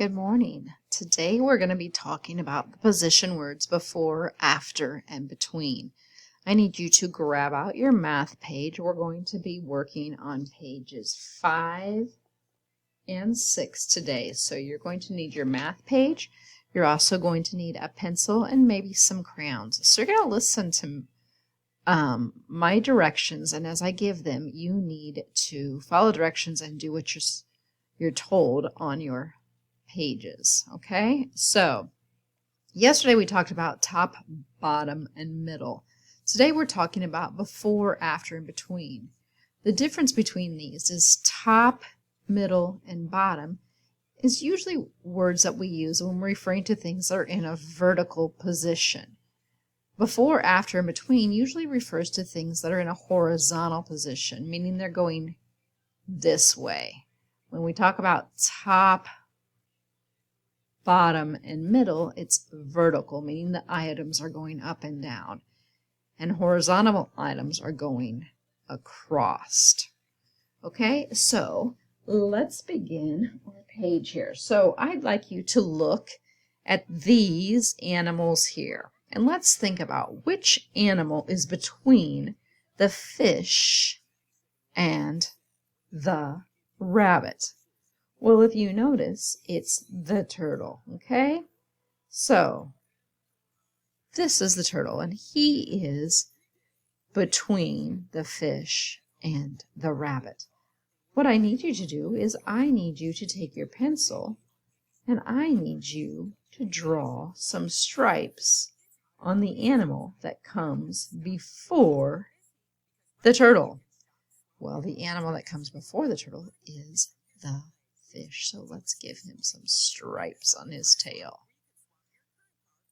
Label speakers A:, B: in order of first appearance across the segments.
A: Good morning. Today we're going to be talking about the position words before, after, and between. I need you to grab out your math page. We're going to be working on pages 5 and 6 today. So you're going to need your math page. You're also going to need a pencil and maybe some crayons. So you're going to listen to my directions, and as I give them, you need to follow directions and do what you're told on your pages. Okay, so yesterday we talked about top, bottom, and middle. Today we're talking about before, after, and between. The difference between these is top, middle, and bottom is usually words that we use when we're referring to things that are in a vertical position. Before, after, and between usually refers to things that are in a horizontal position, meaning they're going this way. When we talk about top, bottom, and middle, it's vertical, meaning the items are going up and down, and horizontal items are going across. Okay, so let's begin our page here. So I'd like you to look at these animals here, and let's think about which animal is between the fish and the rabbit. Well, if you notice, it's the turtle, okay? So, this is the turtle, and he is between the fish and the rabbit. What I need you to do is I need you to take your pencil, and I need you to draw some stripes on the animal that comes before the turtle. Well, the animal that comes before the turtle is the fish, so let's give him some stripes on his tail.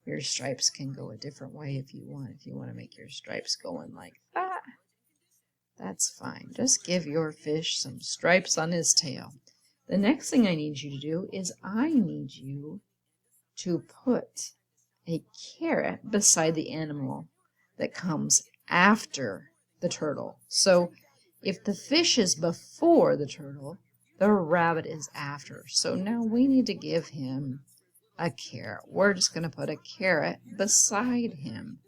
A: Your stripes can go a different way if you want. If you want to make your stripes going like that, that's fine. Just give your fish some stripes on his tail. The next thing I need you to do is I need you to put a carrot beside the animal that comes after the turtle. So if the fish is before the turtle, the rabbit is after. So now we need to give him a carrot. We're just going to put a carrot beside him.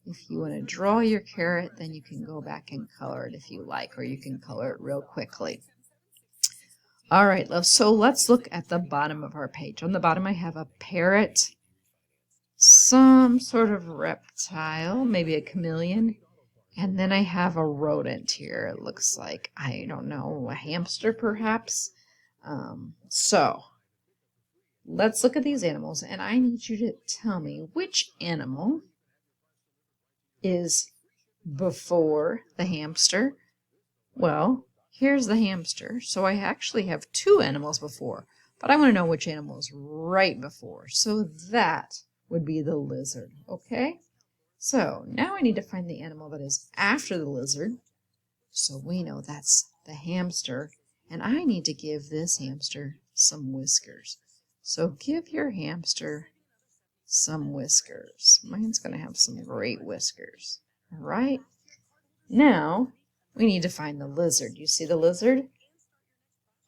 A: If you want to draw your carrot, then you can go back and color it if you like, or you can color it real quickly. All right, so let's look at the bottom of our page. On the bottom I have a parrot, some sort of reptile, maybe a chameleon, and then I have a rodent here. It looks like, I don't know, a hamster perhaps. So let's look at these animals, and I need you to tell me which animal is before the hamster. Well, here's the hamster. So I actually have two animals before, but I want to know which animal is right before. So that would be the lizard, okay? So now I need to find the animal that is after the lizard. So we know that's the hamster. And I need to give this hamster some whiskers. So give your hamster some whiskers. Mine's going to have some great whiskers. All right. Now we need to find the lizard. You see the lizard?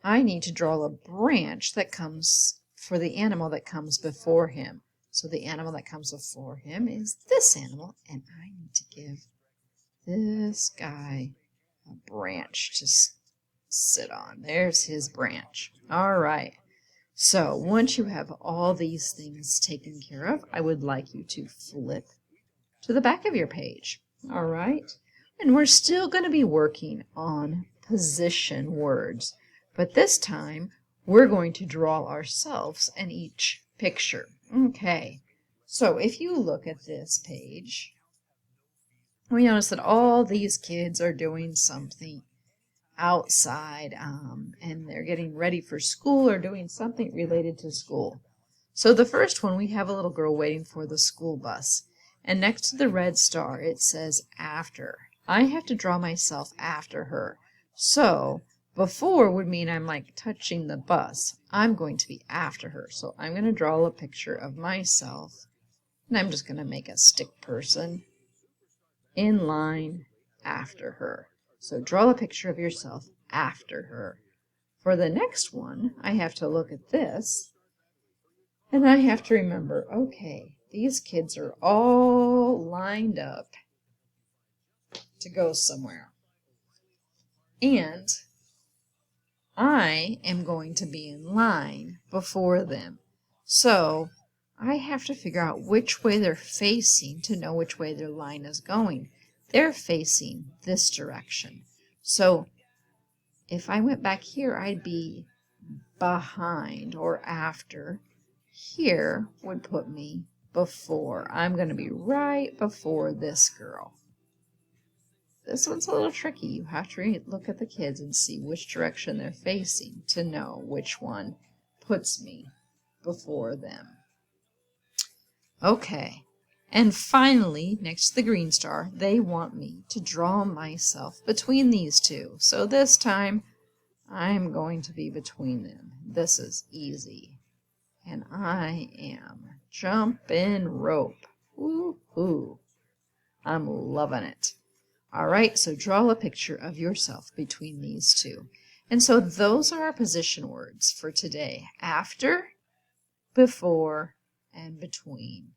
A: I need to draw a branch that comes for the animal that comes before him. So the animal that comes before him is this animal, and I need to give this guy a branch to sit on. There's his branch. All right. So once you have all these things taken care of, I would like you to flip to the back of your page. All right. And we're still going to be working on position words, but this time we're going to draw ourselves in each picture. Okay, so if you look at this page, we notice that all these kids are doing something outside, and they're getting ready for school or doing something related to school. So the first one, we have a little girl waiting for the school bus, and next to the red star it says after. I have to draw myself after her. So before would mean I'm like touching the bus. I'm going to be after her. So I'm going to draw a picture of myself, and I'm just going to make a stick person in line after her. So draw a picture of yourself after her. For the next one, I have to look at this, And I have to remember, okay, these kids are all lined up to go somewhere. And I am going to be in line before them. So I have to figure out which way they're facing to know which way their line is going. They're facing this direction. So if I went back here, I'd be behind or after. Here would put me before. I'm going to be right before this girl. This one's a little tricky. You have to look at the kids and see which direction they're facing to know which one puts me before them. Okay, and finally, next to the green star, they want me to draw myself between these two. So this time, I'm going to be between them. This is easy. And I am jumping rope. Woo-hoo. I'm loving it. All right, so draw a picture of yourself between these two. And so those are our position words for today. After, before, and between.